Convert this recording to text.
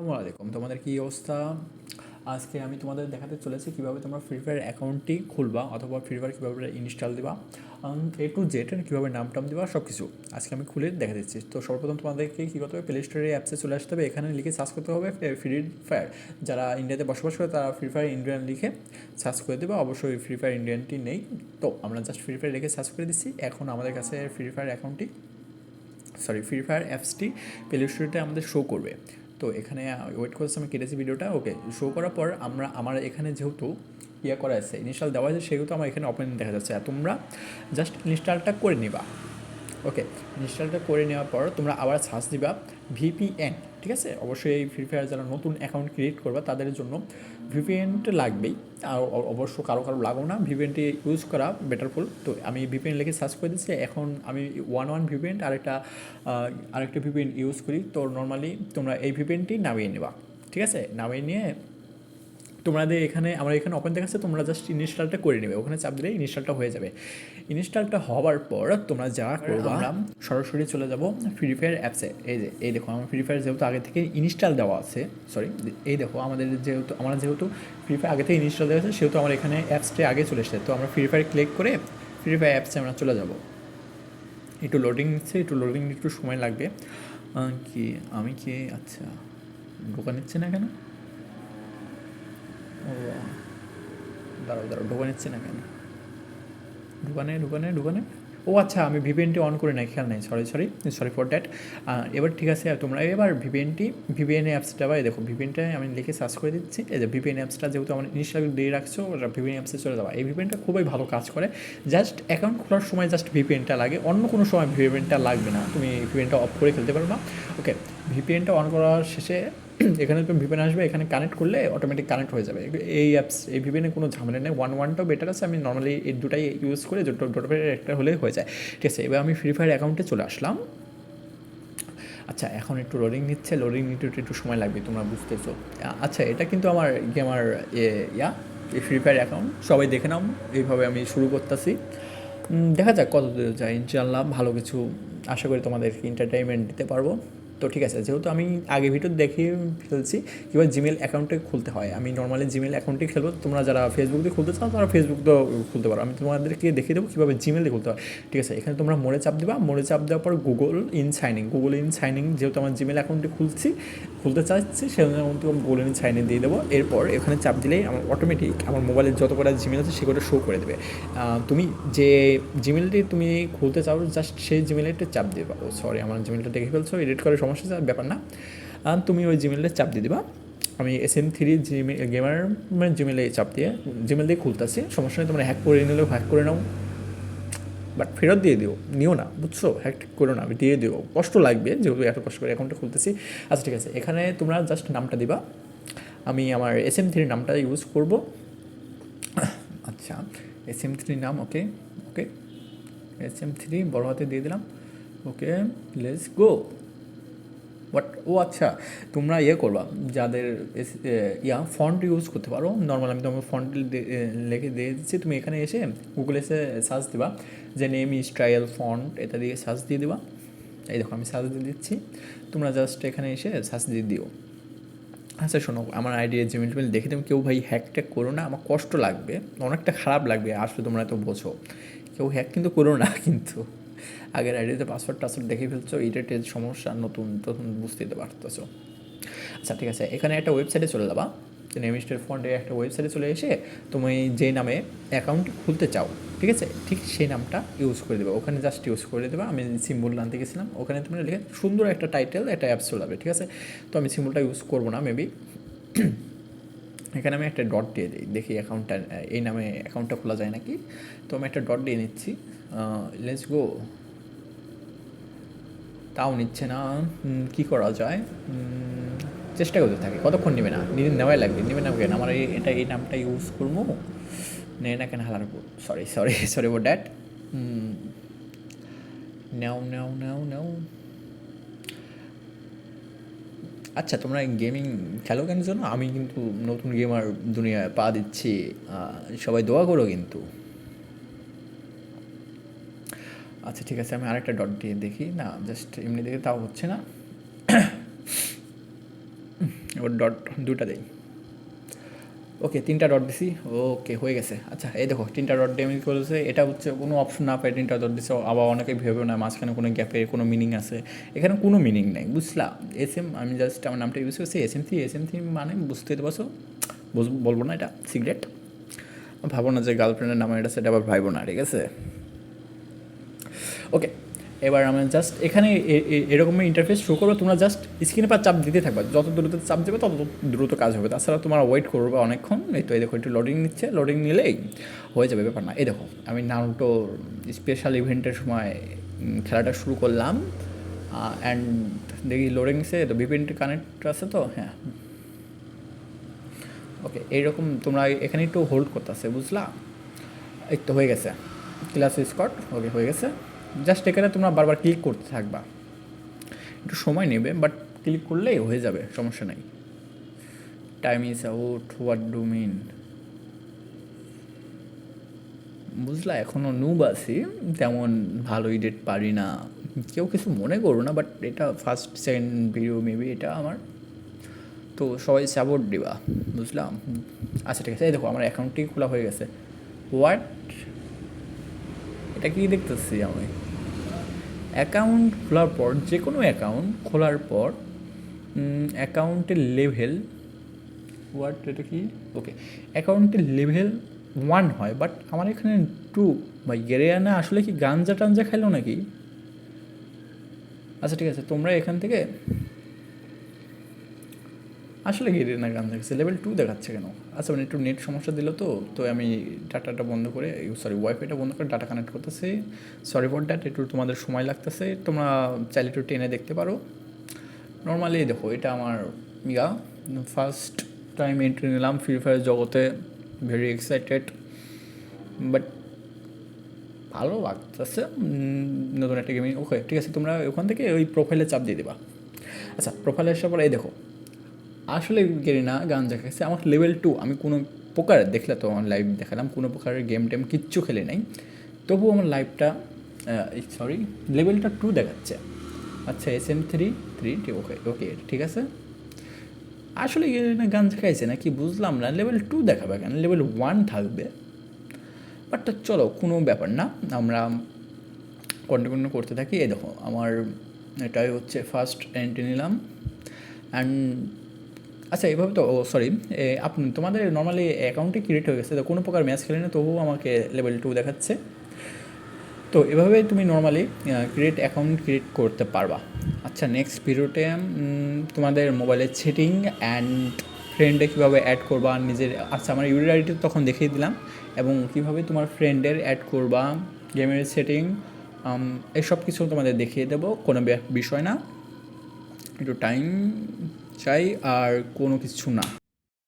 আসসালামু আলাইকুম, তোমাদের কী অবস্থা? আজকে আমি তোমাদের দেখাতে চলেছি কীভাবে তোমরা ফ্রি ফায়ার অ্যাকাউন্টটি খুলবা অথবা ফ্রি ফায়ার কীভাবে ইনস্টল দিবা, এ টু জেড কীভাবে নাম টাম দিবা সব কিছু আজকে আমি খুলে দেখা দিচ্ছি। তো সর্বপ্রথম তোমাদেরকে কী করতে হবে, প্লে স্টোরে অ্যাপসে চলে আসতে হবে। এখানে লিখে সার্চ করতে হবে ফ্রি ফায়ার। যারা ইন্ডিয়াতে বসবাস করে তারা ফ্রি ফায়ার ইন্ডিয়ান লিখে সার্চ করে দেবে। অবশ্যই ফ্রি ফায়ার ইন্ডিয়ানটি নেই, তো আমরা জাস্ট ফ্রি ফায়ার লিখে সার্চ করে দিচ্ছি। এখন আমাদের কাছে ফ্রি ফায়ার অ্যাকাউন্টটি ফ্রি ফায়ার অ্যাপসটি প্লে স্টোরে আমাদের শো করবে। তো এখানে ওয়েট করছে, আমি কেটেছি ভিডিওটা। ওকে, শো করার পর আমার এখানে যেহেতু করা আছে, ইনস্টল দেওয়া আছে, সেহেতু আমার এখানে ওপেন দেখা যাচ্ছে। আর তোমরা জাস্ট ইনস্টলটা করে নিবা। ওকে, ইনস্টলটা করে নেওয়ার পর তোমরা আবার সার্চ দিবা ভিপিএন। ঠিক আছে, অবশ্যই এই ফ্রি ফায়ার যারা নতুন অ্যাকাউন্ট ক্রিয়েট করবা তাদের জন্য ভিপিএনটা লাগবেই। আর অবশ্য কারো লাগো না, ভিপিএনটি ইউজ করা বেটারফুল। তো আমি ভিপিএন লিখে সার্চ করে দিচ্ছি। এখন আমি ওয়ান ভিপিএন আরেকটা ভিপিএন ইউজ করি। তো নর্মালি তোমরা এই ভিপিএনটি নামিয়ে নেবা। ঠিক আছে, নামিয়ে নিয়ে তোমাদের এখানে আমার এখানে ওপেন দেখাচ্ছে, তোমরা জাস্ট ইনস্টলটা করে নেবে। ওখানে চাপ দিলে ইনস্টলটা হয়ে যাবে। ইনস্টলটা হওয়ার পর তোমরা যা করবা, আমরা সরাসরি চলে যাব ফ্রি ফায়ার অ্যাপসে। এই দেখো আমার ফ্রি ফায়ার যেহেতু আগে থেকে ইনস্টল দেওয়া আছে, এই দেখো আমরা যেহেতু ফ্রি ফায়ার আগে থেকে ইনস্টল দেওয়া আছে, সেহেতু আমার এখানে অ্যাপসটা আগে চলে এসেছে। তো আমরা ফ্রি ফায়ার ক্লিক করে ফ্রি ফায়ার অ্যাপসে আমরা চলে যাব। একটু লোডিং নিচ্ছে, একটু সময় লাগবে। আচ্ছা, ঢোকা নিচ্ছে না কেন? ও, দাঁড়াও ঢোকা নিচ্ছে না কেন? ঢুকানে। ও আচ্ছা, আমি ভিপিএনটি অন করে নাই, খেয়াল নাই। Sorry for that. এবার ঠিক আছে, তোমরা এবার ভিপিএন অ্যাপসটা বা দেখো, ভিপিএনটা আমি লিখে সার্চ করে দিচ্ছি। এই যে ভিপিএন অ্যাপসটা যেহেতু আমার ইনস্টল দিয়ে রাখছো, ওটা ভিপিএন অ্যাপসে চলে যাওয়া। এই ভিপিএনটা খুবই ভালো কাজ করে। জাস্ট অ্যাকাউন্ট খোলার সময় জাস্ট ভিপিএনটা লাগে, অন্য কোনো সময় ভিপিএনটা লাগবে না। তুমি ভিপিএনটা অফ করে খেলতে পারবা। ওকে, ভিপিএনটা অন করার শেষে এখানে তুমি ভিপিএন আসবে, এখানে কানেক্ট করলে অটোমেটিক কানেক্ট হয়ে যাবে। এই ভিপিএনে কোনো ঝামেলা নেই। ওয়ানটাও বেটার আছে। আমি নর্মালি এই দুটাই ইউজ করে, দুটো একটা হলেই হয়ে যায়। ঠিক আছে, এবার আমি ফ্রি ফায়ার অ্যাকাউন্টে চলে আসলাম। আচ্ছা, এখন একটু লোডিং নিতে একটু সময় লাগবে, তোমরা বুঝতেছো। আচ্ছা, এটা কিন্তু আমার এই ফ্রি ফায়ার অ্যাকাউন্ট সবাই দেখে নাও। এইভাবে আমি শুরু করতেছি। দেখা যাক কত দূর যায়। ইনশাআল্লাহ ভালো কিছু আশা করি তোমাদেরকে এন্টারটেইনমেন্ট দিতে পারবো। তো ঠিক আছে, যেহেতু আমি আগে ভিডিও দেখিয়ে ফেলছি কীভাবে জিমেল অ্যাকাউন্টে খুলতে হয়, আমি নর্মালি জিমেল অ্যাকাউন্টে খেলবো। তোমরা যারা ফেসবুক দিয়ে খুলতে চাও তারা ফেসবুক দিয়েও খুলতে পারো। আমি তোমাদেরকে দেখিয়ে দেবো কীভাবে জিমেল দিয়ে খুলতে হয়। ঠিক আছে, এখানে তোমরা মোড়ে চাপ দেওয়ার পর গুগল ইন সাইনিং যেহেতু আমার জিমেল অ্যাকাউন্টে খুলতে চাচ্ছি, সেজন্য গুগল ইন সাইন ইন দিয়ে দেবো। এরপর এখানে চাপ দিলেই আমার অটোমেটিক আমার মোবাইলের যত কটা জিমেল আছে সেগুলো শো করে দেবে। তুমি যে জিমেলটি তুমি খুলতে চাও জাস্ট সেই জিমেলটা চাপ দিয়ে পাবো। সরি, আমার জিমেলটা দেখে ফেলছো, এডিট করার সমস্যা ব্যাপার না। তুমি ওই জিমেলটা চাপ দিয়ে দিবা। আমি SM3 গেমার জিমেলে জিমেল দিয়ে খুলতেছি, সমস্যা নেই। তোমরা হ্যাক করে নিলেও হ্যাক করে নাও, বাট ফেরত দিয়ে নিও না, বুঝছো? হ্যাক করো না, আমি দিয়ে দিও, কষ্ট লাগবে যেহেতু এত কষ্ট করে অ্যাকাউন্টটা খুলতেছি। আচ্ছা ঠিক আছে, এখানে তোমরা জাস্ট নামটা দিবা। আমি আমার SM3 নামটা ইউজ করব। আচ্ছা, SM3 নাম। ওকে, SM3 বড় হাতে দিয়ে দিলাম। ওকে, লেটস গো। আচ্ছা, তোমরা করবা যাদের ফন্ট ইউজ করতে পারো। নর্মাল আমি তোমাকে ফন্ট লিখে দিয়ে দিচ্ছি। তুমি এখানে এসে গুগলে এসে সার্চ দিবা যে নেম স্টাইল ফন্ট, এটা দিয়ে সার্চ দিয়ে দিবা। এই দেখো আমি সার্চ দিয়ে দিচ্ছি, তোমরা জাস্ট এখানে এসে সার্চ দিয়ে দিও। আচ্ছা শোনো, আমার আইডিয়া জিমেল দেখে তুমি কেউ ভাই হ্যাক ট্যাক করো না, আমার কষ্ট লাগবে, অনেকটা খারাপ লাগবে। আসলে তোমরা তো বোঝো, কেউ হ্যাক কিন্তু করো না কিন্তু। আগের আইডিয়াতে টাসওয়ার্ড দেখে ফেলছো, এইটাতে সমস্যা, নতুন বুঝতেই তো পারতেছো। আচ্ছা ঠিক আছে, এখানে একটা ওয়েবসাইটে চলে যাবা। নেমিস্টার ফন্টে একটা ওয়েবসাইটে চলে এসে তুমি যে নামে অ্যাকাউন্ট খুলতে চাও, ঠিক আছে, ঠিক সেই নামটা ইউজ করে দেবে। ওখানে জাস্ট ইউজ করে দেবে। আমি সিম্বল আনতে গেছিলাম, ওখানে তুমি লিখে সুন্দর একটা টাইটেল, একটা অ্যাপস চলে যাবে। ঠিক আছে, তো আমি সিম্বলটা ইউজ করবো না মেবি। এখানে আমি একটা ডট দিয়ে দিই, দেখি অ্যাকাউন্টটা এই নামে অ্যাকাউন্টটা খোলা যায় নাকি। তো আমি একটা ডট দিয়ে নিচ্ছি। Let's go. তাও নিচ্ছে না, কী করা যায়? চেষ্টা করতে থাকি, কতক্ষণ নেবে না, নেওয়াই লাগবে। নেবে না কেন? আমার এই নামটা ইউজ করবো, নেয় না কেন হালার? Sorry for that. নাও। আচ্ছা, তোমরা গেমিং খেলো কেন জন্য? আমি কিন্তু নতুন গেমার দুনিয়ায় পা দিচ্ছি, সবাই দোয়া করো কিন্তু। আচ্ছা ঠিক আছে, আমি আরেকটা ডট দিয়ে দেখি। না, জাস্ট এমনি দেখে তাও হচ্ছে না। এবার ডট দুটা দিই। ওকে 3টা ডট দিছি, ওকে হয়ে গেছে। আচ্ছা এই দেখো 3টা ডট দিয়ে আমি করেছে, এটা হচ্ছে কোনো অপশন না পাই 3টা ডট দিচ্ছে। আবার অনেকে ভেবে না মাঝখানে কোনো গ্যাপে কোনো মিনিং আছে, এখানে কোনো মিনিং নেই, বুঝলা। আমি জাস্ট আমার নামটা ইউজ করছি এস এম থ্রি মানে বুঝতেই তো পারছো, বলবো না, এটা সিক্রেট। ভাবো না যে গার্লফ্রেন্ডের নাম এটা সেটা আবার ভাইবো না, ঠিক আছে। ওকে এবার আমরা জাস্ট এখানে এরকমই ইন্টারফেস শো করবো, তোমরা জাস্ট স্ক্রিনে পর চাপ দিতে থাকবে, যত দ্রুত চাপ দেবে তত দ্রুত কাজ হবে। তাছাড়া তোমার ওয়েট করবে অনেকক্ষণ। এই তো এই দেখো একটু লোডিং নিচ্ছে, লোডিং নিলেই হয়ে যাবে, ব্যাপার না। এই দেখো আমি নারুটো স্পেশাল ইভেন্টের সময় খেলাটা শুরু করলাম, অ্যান্ড দেখি লোডিং নিচ্ছে, তো ভিপিএনটি কানেক্ট আছে তো, হ্যাঁ। ওকে এইরকম তোমরা এখানে একটু হোল্ড করতেছে, বুঝলা। এই তো হয়ে গেছে, ক্লাস স্কট, ওকে হয়ে গেছে। জাস্ট এখানে তোমরা বারবার ক্লিক করতে থাকবা, একটু সময় নেবে, বাট ক্লিক করলেই হয়ে যাবে, সমস্যা নেই। Time is out, what do mean, বুঝলা। এখনও নুব আছি, তেমন ভালো এডিট পারি না, কেউ কিছু মনে করো না, বাট এটা ফার্স্ট সেকেন্ড ভিডিও মেবি এটা আমার, তো সবাই সাপোর্ট দিবা, বুঝলাম। আচ্ছা ঠিক আছে, এই দেখো আমার অ্যাকাউন্টটি খোলা হয়ে গেছে। হোয়াট, এটা কি দেখতেছি আমি? অ্যাকাউন্ট খোলার পর, যে কোনো অ্যাকাউন্ট খোলার পর অ্যাকাউন্টের লেভেল, হোয়াট, এটা কি? ওকে অ্যাকাউন্টের লেভেল 1 হয়, বাট আমার এখানে 2 বা গেরিয়ানা আসলে কি গাঞ্জা টাঞ্জা খাইলো নাকি? আচ্ছা ঠিক আছে, তোমরা এখান থেকে আসলে গেরিয়ানা গাঞ্জা খাচ্ছে, লেভেল 2 দেখাচ্ছে কেন? আচ্ছা মানে একটু নেট সমস্যা দিল, তো আমি ডাটাটা বন্ধ করে, ওয়াইফাইটা বন্ধ করে ডাটা কানেক্ট করতেছি। সরি ফর দ্যাট, একটু তোমাদের সময় লাগতেছে, তোমরা চাইলে একটু টেনে দেখতে পারো। নর্মালি দেখো এটা আমার ফার্স্ট টাইম এন্ট্রি নিলাম ফ্রি ফায়ার জগতে, ভেরি এক্সাইটেড, বাট ভালো লাগতেছে, নতুন একটা গেমিং। ওকে ঠিক আছে, তোমরা ওখান থেকে ওই প্রোফাইলে চাপ দিয়ে দেবা। আচ্ছা প্রোফাইলে আসার পরে এই দেখো আসলে গেরিনা গাঞ্জা খেয়েছে, আমার লেভেল 2, আমি কোনো প্রকার দেখলে তো আমার লাইভ দেখালাম, কোনো প্রকারের গেম টেম কিচ্ছু খেলে নাই, তবুও আমার লাইভটা লেভেলটা 2 দেখাচ্ছে। আচ্ছা SM3 ওকে ওকে ঠিক আছে, আসলে গেরিনা গাঞ্জা খাইছে না কি বুঝলাম না, লেভেল 2 দেখাবে কেন, লেভেল 1 থাকবে। বাট চলো কোনো ব্যাপার না, আমরা কন্টিনিউ করতে থাকি। এই দেখো আমার এটাই হচ্ছে ফার্স্ট এন্ট্রি নিলাম, অ্যান্ড আচ্ছা এইভাবে তো আপনি তোমাদের নর্মালি অ্যাকাউন্টে ক্রিয়েট হয়ে গেছে, তো কোনো প্রকার ম্যাচ খেলে না তবুও আমাকে লেভেল 2 দেখাচ্ছে। তো এভাবে তুমি নর্মালি অ্যাকাউন্ট ক্রিয়েট করতে পারবা। আচ্ছা নেক্সট ভিডিওতে তোমাদের মোবাইলের সেটিং অ্যান্ড ফ্রেন্ডে কীভাবে অ্যাড করবা নিজের, আচ্ছা আমার ইউজার আইডি তখন দেখিয়ে দিলাম, এবং কীভাবে তোমার ফ্রেন্ডের অ্যাড করবা, গেমের সেটিং, এইসব কিছু তোমাদের দেখিয়ে দেবো, কোনো বিষয় না, একটু টাইম চাই আর কোনো কিছু না।